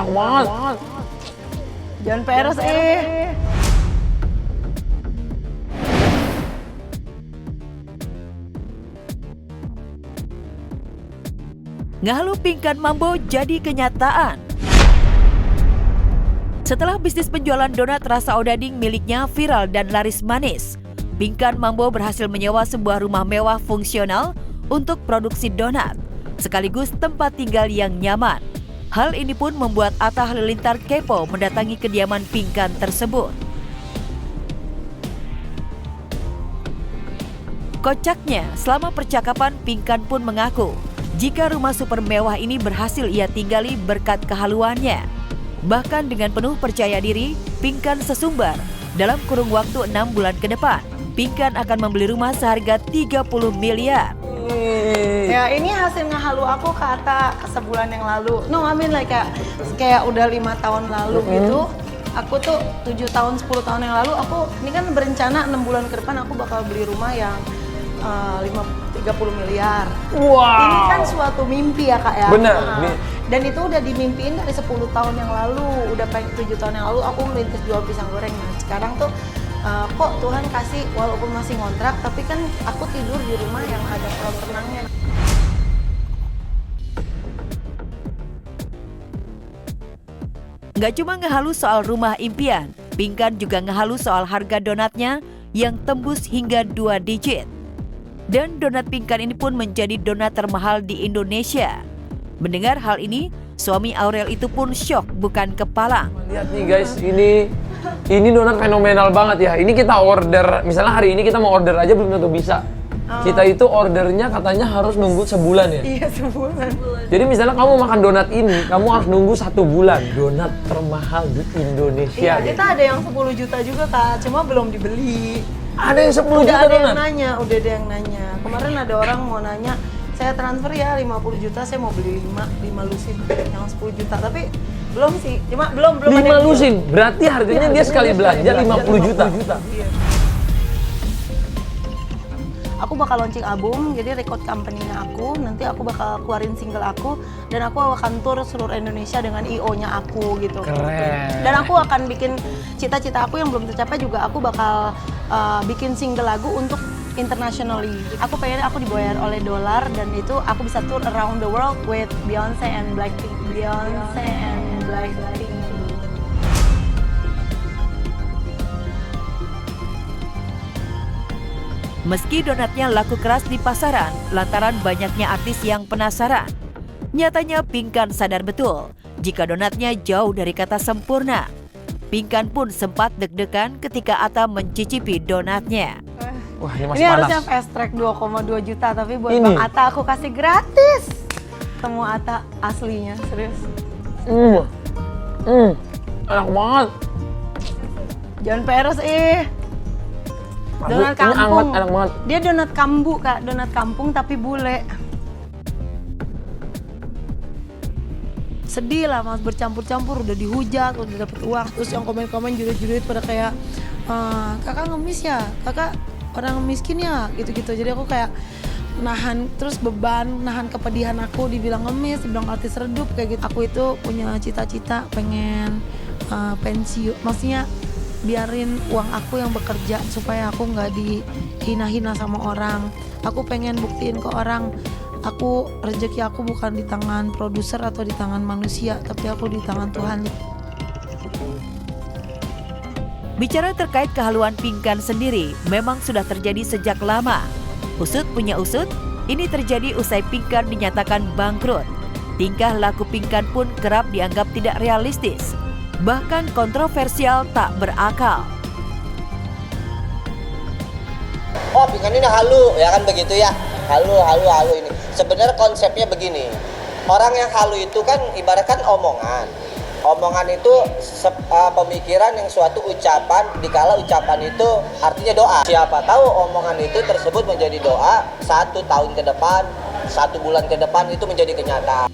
enak banget. Jangan peres Ngahalu Pingkan Mambo jadi kenyataan. Setelah bisnis penjualan donat rasa odading miliknya viral dan laris manis, Pingkan Mambo berhasil menyewa sebuah rumah mewah fungsional untuk produksi donat, sekaligus tempat tinggal yang nyaman. Hal ini pun membuat Atta Halilintar kepo mendatangi kediaman Pingkan tersebut. Kocaknya, selama percakapan Pingkan pun mengaku jika rumah super mewah ini berhasil ia tinggali berkat kehaluannya. Bahkan dengan penuh percaya diri, Pingkan sesumbar dalam kurung waktu 6 bulan ke depan, Pingkan akan membeli rumah seharga 30 miliar. Ya ini hasil ngehalu aku ke Atta sebulan yang lalu. No, I mean like kayak udah 5 tahun lalu gitu. Aku tuh 7 tahun, 10 tahun yang lalu aku ini kan berencana 6 bulan ke depan aku bakal beli rumah yang 30 miliar. Wow. Ini kan suatu mimpi ya Kak ya. Bener. Dan itu udah dimimpiin dari 10 tahun yang lalu. Udah 7 tahun yang lalu aku merintis jual pisang goreng. Nah sekarang tuh kok Tuhan kasih walaupun masih ngontrak tapi kan aku tidur di rumah yang ada kolam renangnya. Nggak cuma ngehalu soal rumah impian, Pingkan juga ngehalu soal harga donatnya yang tembus hingga 2 digit. Dan donat Pingkan ini pun menjadi donat termahal di Indonesia. Mendengar hal ini, suami Aurel itu pun syok bukan kepalang. Lihat nih guys, ini donat fenomenal banget ya. Ini kita order, misalnya hari ini kita mau order aja belum tentu bisa. Kita itu ordernya katanya harus nunggu sebulan ya? Iya sebulan. Jadi misalnya kamu makan donat ini, kamu harus nunggu 1 bulan. Donat termahal di Indonesia. Iya, kita ada yang 10 juta juga Kak, cuma belum dibeli. Ada yang 10 Udah juta ada yang donat? nanya, udah ada yang nanya. Kemarin ada orang mau nanya, saya transfer ya 50 juta, saya mau beli 5 lusin yang 10 juta. Tapi belum sih, cuma belum 5 lusin, berarti harganya dia sekali belanja 50 juta. Iya. Aku bakal launching album, jadi record company-nya aku, nanti aku bakal keluarin single aku, dan aku akan tour seluruh Indonesia dengan I.O.-nya aku gitu. Keren. Dan aku akan bikin cita-cita aku yang belum tercapai juga, aku bakal bikin single lagu untuk internationally. Aku pengen aku dibayar oleh dolar, dan itu aku bisa tour around the world with Beyonce and Blackpink. Meski donatnya laku keras di pasaran lantaran banyaknya artis yang penasaran, nyatanya Pingkan sadar betul jika donatnya jauh dari kata sempurna. Pingkan pun sempat deg-degan ketika Atta mencicipi donatnya. Wah, ini masih Ini panas. harusnya fast track 2,2 juta, tapi buat Ini. Bang Atta aku kasih gratis. Temu Atta aslinya, serius. Enak banget. Jangan peres Donat Ini kampung. enak banget. Dia donat kambu Kak, donat kampung tapi bule. Sedih lah mas, bercampur-campur, udah dihujat, udah dapet uang. Terus yang komen-komen jurit-jurit pada kayak, kakak ngemis ya, kakak orang miskin ya, gitu-gitu. Jadi aku kayak nahan terus beban, nahan kepedihan aku, dibilang ngemis, dibilang artis redup kayak gitu. Aku itu punya cita-cita pengen pensiun, maksudnya biarin uang aku yang bekerja supaya aku nggak dihina-hina sama orang. Aku pengen buktiin ke orang, rezeki aku bukan di tangan produser atau di tangan manusia, tapi aku di tangan Tuhan. Bicara terkait kehaluan Pingkan sendiri memang sudah terjadi sejak lama. Usut punya usut, ini terjadi usai Pingkan dinyatakan bangkrut. Tingkah laku Pingkan pun kerap dianggap tidak realistis, bahkan kontroversial tak berakal. Oh, Pingkan ini halu, ya kan begitu ya? Halu ini. Sebenarnya konsepnya begini. Orang yang halu itu kan ibaratkan omongan. Omongan itu pemikiran yang suatu ucapan, dikala ucapan itu artinya doa. Siapa tahu omongan itu tersebut menjadi doa 1 tahun ke depan, 1 bulan ke depan itu menjadi kenyataan.